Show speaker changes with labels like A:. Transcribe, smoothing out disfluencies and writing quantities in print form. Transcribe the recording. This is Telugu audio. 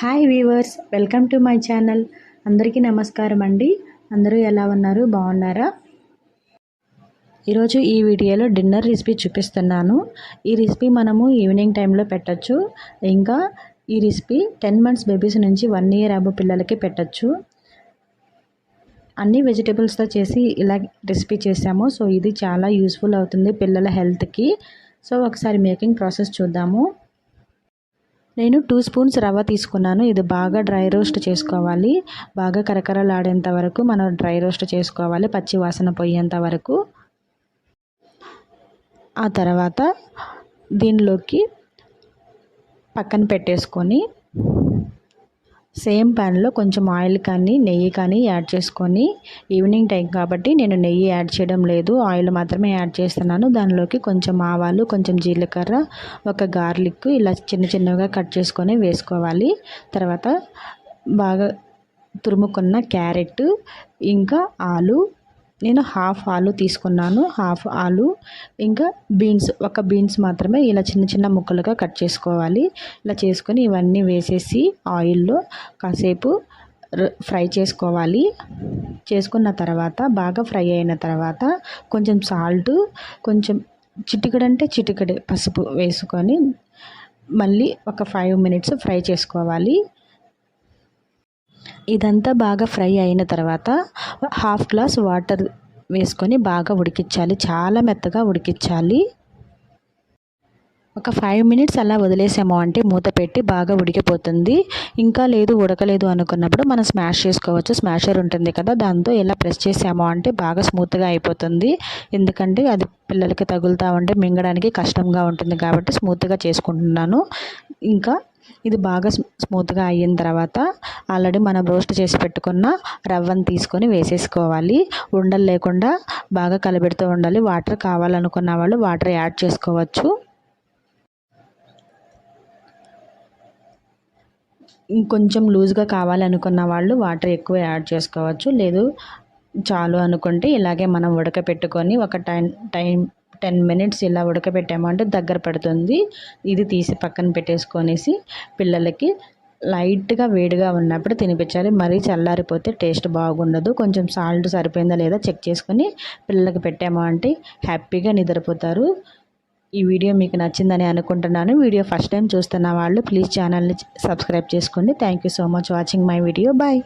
A: Hi weavers, welcome to my channel. అందరికీ నమస్కారం అండి. అందరూ ఎలా ఉన్నారు? బాగున్నారా? ఈరోజు ఈ వీడియోలో డిన్నర్ రెసిపీ చూపిస్తున్నాను. ఈ రెసిపీ మనము ఈవినింగ్ టైంలో పెట్టచ్చు. ఇంకా ఈ రెసిపీ 10 months బేబీస్ నుంచి 1 year అబో పిల్లలకి పెట్టచ్చు. అన్ని వెజిటేబుల్స్తో చేసి ఇలా రెసిపీ చేసాము. సో ఇది చాలా యూస్ఫుల్ అవుతుంది పిల్లల హెల్త్కి. సో ఒకసారి మేకింగ్ ప్రాసెస్ చూద్దాము. నేను 2 spoons రవ్వ తీసుకున్నాను. ఇది బాగా డ్రై రోస్ట్ చేసుకోవాలి. బాగా కరకరలాడేంత వరకు మనం డ్రై రోస్ట్ చేసుకోవాలి, పచ్చి వాసన పోయేంత వరకు. ఆ తర్వాత దీనిలోకి పక్కన పెట్టేసుకొని సేమ్ ప్యాన్లో కొంచెం ఆయిల్ కానీ నెయ్యి కానీ యాడ్ చేసుకొని, ఈవినింగ్ టైం కాబట్టి నేను నెయ్యి యాడ్ చేయడం లేదు, ఆయిల్ మాత్రమే యాడ్ చేస్తున్నాను. దానిలోకి కొంచెం ఆవాలు, కొంచెం జీలకర్ర, ఒక గార్లిక్ ఇలా చిన్న చిన్నగా కట్ చేసుకొని వేసుకోవాలి. తర్వాత బాగా తురుముకున్న క్యారెట్, ఇంకా ఆలు, నేను హాఫ్ ఆలు తీసుకున్నాను. హాఫ్ ఆలు ఇంకా ఒక బీన్స్ మాత్రమే ఇలా చిన్న చిన్న ముక్కలుగా కట్ చేసుకోవాలి. ఇలా చేసుకొని ఇవన్నీ వేసేసి ఆయిల్లో కాసేపు ఫ్రై చేసుకోవాలి. చేసుకున్న తర్వాత బాగా ఫ్రై అయిన తర్వాత కొంచెం సాల్ట్, కొంచెం చిటికెడే పసుపు వేసుకొని మళ్ళీ ఒక 5 minutes ఫ్రై చేసుకోవాలి. ఇదంతా బాగా ఫ్రై అయిన తర్వాత 1/2 glass వాటర్ వేసుకొని బాగా ఉడికించాలి. చాలా మెత్తగా ఉడికించాలి. ఒక 5 minutes అలా వదిలేసాము అంటే మూత పెట్టి బాగా ఉడికిపోతుంది. ఇంకా లేదు ఉడకలేదు అనుకున్నప్పుడు మనం స్మాష్ చేసుకోవచ్చు. స్మాషర్ ఉంటుంది కదా, దాంతో ఇలా ప్రెస్ చేసాము అంటే బాగా స్మూత్గా అయిపోతుంది. ఎందుకంటే అది పిల్లలకి తగులుతూ ఉంటే మింగడానికి కష్టంగా ఉంటుంది కాబట్టి స్మూత్గా చేసుకుంటున్నాను. ఇంకా ఇది బాగా స్మూత్గా అయిన తర్వాత ఆల్రెడీ మనం రోస్ట్ చేసి పెట్టుకున్న రవ్వను తీసుకొని వేసేసుకోవాలి. ఉండలు లేకుండా బాగా కలబెడుతూ ఉండాలి. వాటర్ కావాలనుకున్న వాళ్ళు వాటర్ యాడ్ చేసుకోవచ్చు. ఇంకొంచెం లూజ్గా కావాలనుకున్న వాళ్ళు వాటర్ ఎక్కువ యాడ్ చేసుకోవచ్చు. లేదు చాలు అనుకుంటే ఇలాగే మనం ఉడకపెట్టుకొని ఒక 10 minutes ఇలా ఉడకబెట్టామంటే దగ్గర పడుతుంది. ఇది తీసి పక్కన పెట్టేసుకొనేసి పిల్లలకి లైట్గా వేడిగా ఉన్నప్పుడు తినిపించాలి. మరీ చల్లారిపోతే టేస్ట్ బాగుండదు. కొంచెం సాల్ట్ సరిపోయిందా లేదా చెక్ చేసుకొని పిల్లలకి పెట్టాము అంటే హ్యాపీగా నిద్రపోతారు. ఈ వీడియో మీకు నచ్చిందని అనుకుంటున్నాను. వీడియో ఫస్ట్ టైం చూస్తున్న వాళ్ళు ప్లీజ్ ఛానల్ని సబ్స్క్రైబ్ చేసుకోండి. Thank you so much watching my video. Bye.